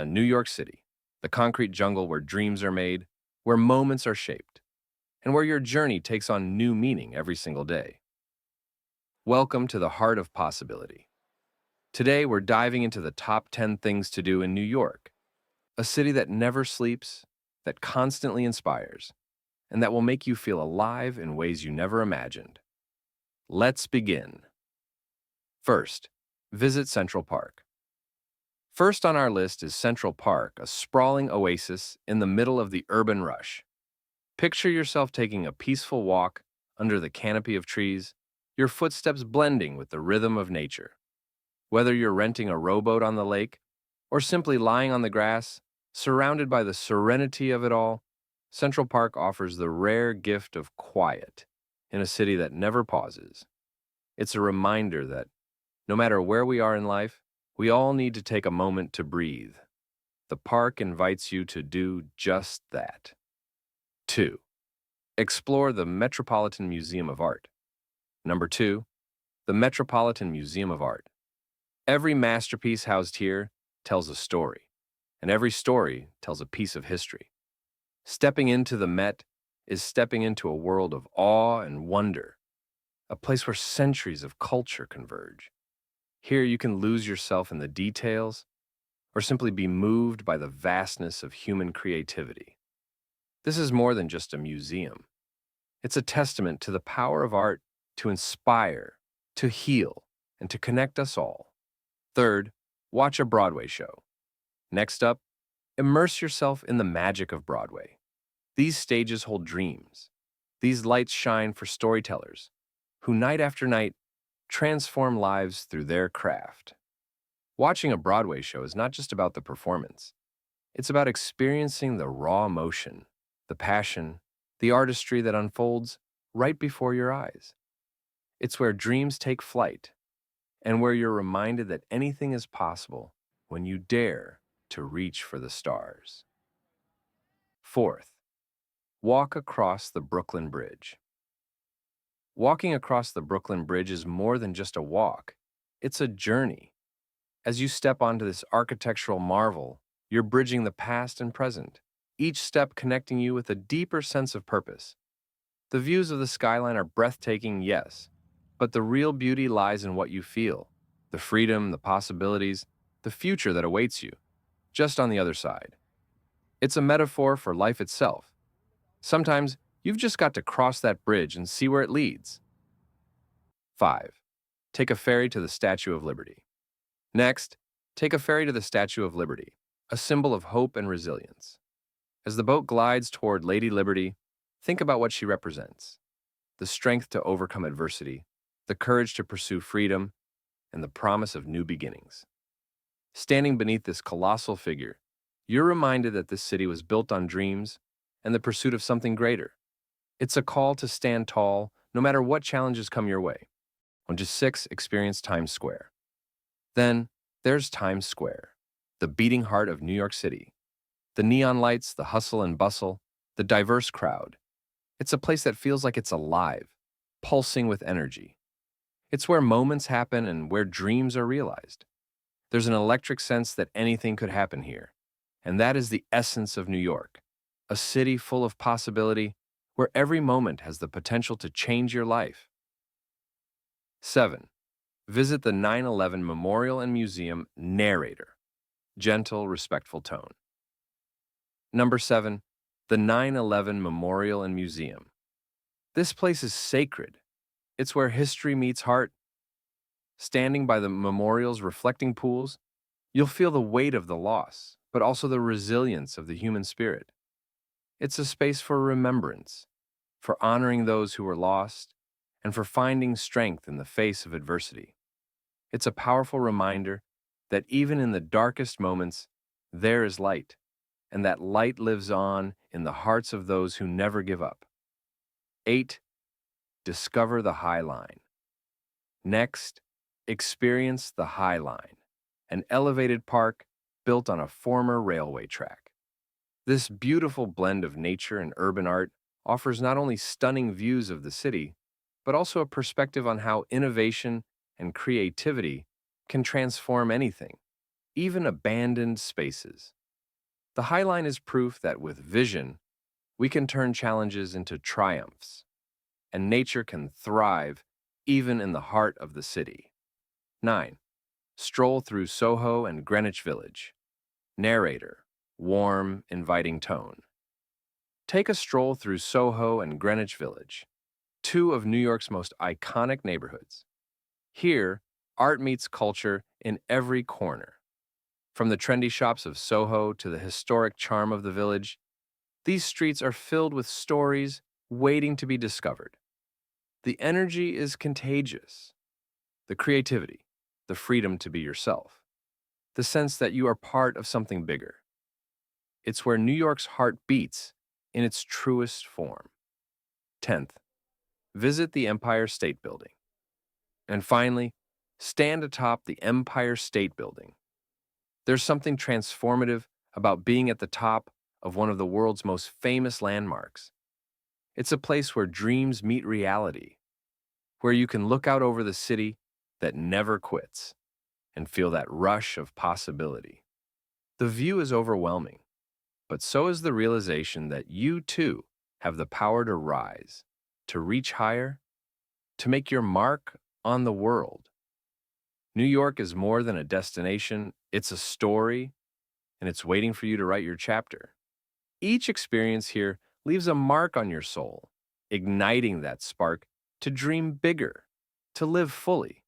New York City, the concrete jungle where dreams are made, where moments are shaped, and where your journey takes on new meaning every single day. Welcome to the heart of possibility. Today, we're diving into the top 10 things to do in New York, a city that never sleeps, that constantly inspires, and that will make you feel alive in ways you never imagined. Let's begin. First, visit Central Park. First on our list is Central Park, a sprawling oasis in the middle of the urban rush. Picture yourself taking a peaceful walk under the canopy of trees, your footsteps blending with the rhythm of nature. Whether you're renting a rowboat on the lake or simply lying on the grass, surrounded by the serenity of it all, Central Park offers the rare gift of quiet in a city that never pauses. It's a reminder that no matter where we are in life, we all need to take a moment to breathe. The park invites you to do just that. 2. Explore the Metropolitan Museum of Art. Number 2. The Metropolitan Museum of Art. Every masterpiece housed here tells a story, and every story tells a piece of history. Stepping into the Met is stepping into a world of awe and wonder, a place where centuries of culture converge. Here you can lose yourself in the details or simply be moved by the vastness of human creativity. This is more than just a museum. It's a testament to the power of art to inspire, to heal, and to connect us all. Third, watch a Broadway show. Next up, immerse yourself in the magic of Broadway. These stages hold dreams. These lights shine for storytellers who night after night transform lives through their craft. Watching a Broadway show is not just about the performance. It's about experiencing the raw emotion, the passion, the artistry that unfolds right before your eyes. It's where dreams take flight and where you're reminded that anything is possible when you dare to reach for the stars. Fourth, walk across the Brooklyn Bridge. Walking across the Brooklyn Bridge is more than just a walk. It's a journey. As you step onto this architectural marvel, you're bridging the past and present, each step connecting you with a deeper sense of purpose. The views of the skyline are breathtaking, yes, but the real beauty lies in what you feel, the freedom, the possibilities, the future that awaits you, just on the other side. It's a metaphor for life itself. Sometimes you've just got to cross that bridge and see where it leads. 5. Take a ferry to the Statue of Liberty. Next, take a ferry to the Statue of Liberty, a symbol of hope and resilience. As the boat glides toward Lady Liberty, think about what she represents: the strength to overcome adversity, the courage to pursue freedom, and the promise of new beginnings. Standing beneath this colossal figure, you're reminded that this city was built on dreams and the pursuit of something greater. It's a call to stand tall, no matter what challenges come your way. On just 6, experience Times Square. Then, there's Times Square, the beating heart of New York City. The neon lights, the hustle and bustle, the diverse crowd. It's a place that feels like it's alive, pulsing with energy. It's where moments happen and where dreams are realized. There's an electric sense that anything could happen here, and that is the essence of New York, a city full of possibility where every moment has the potential to change your life. 7. Visit the 9/11 Memorial and Museum narrator. Gentle, respectful tone. Number 7. The 9/11 Memorial and Museum. This place is sacred. It's where history meets heart. Standing by the memorial's reflecting pools, you'll feel the weight of the loss, but also the resilience of the human spirit. It's a space for remembrance, for honoring those who were lost, and for finding strength in the face of adversity. It's a powerful reminder that even in the darkest moments, there is light, and that light lives on in the hearts of those who never give up. 8. Discover the High Line. Next, experience the High Line, an elevated park built on a former railway track. This beautiful blend of nature and urban art offers not only stunning views of the city, but also a perspective on how innovation and creativity can transform anything. even abandoned spaces. The High Line is proof that with vision, we can turn challenges into triumphs, and nature can thrive even in the heart of the city. 9. Stroll through Soho and Greenwich Village. Narrator, warm, inviting tone. Take a stroll through Soho and Greenwich Village, two of New York's most iconic neighborhoods. Here, art meets culture in every corner. From the trendy shops of Soho to the historic charm of the village, these streets are filled with stories waiting to be discovered. The energy is contagious. The creativity, the freedom to be yourself, the sense that you are part of something bigger. It's where New York's heart beats in its truest form. 10th, visit the Empire State Building. And finally, stand atop the Empire State Building. There's something transformative about being at the top of one of the world's most famous landmarks. It's a place where dreams meet reality, where you can look out over the city that never quits and feel that rush of possibility. The view is overwhelming, but so is the realization that you too have the power to rise, to reach higher, to make your mark on the world. New York is more than a destination, it's a story, and it's waiting for you to write your chapter. Each experience here leaves a mark on your soul, igniting that spark to dream bigger, to live fully.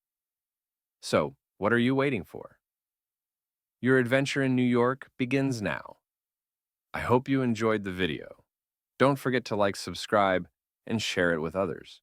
So, what are you waiting for? Your adventure in New York begins now. I hope you enjoyed the video. Don't forget to like, subscribe, and share it with others.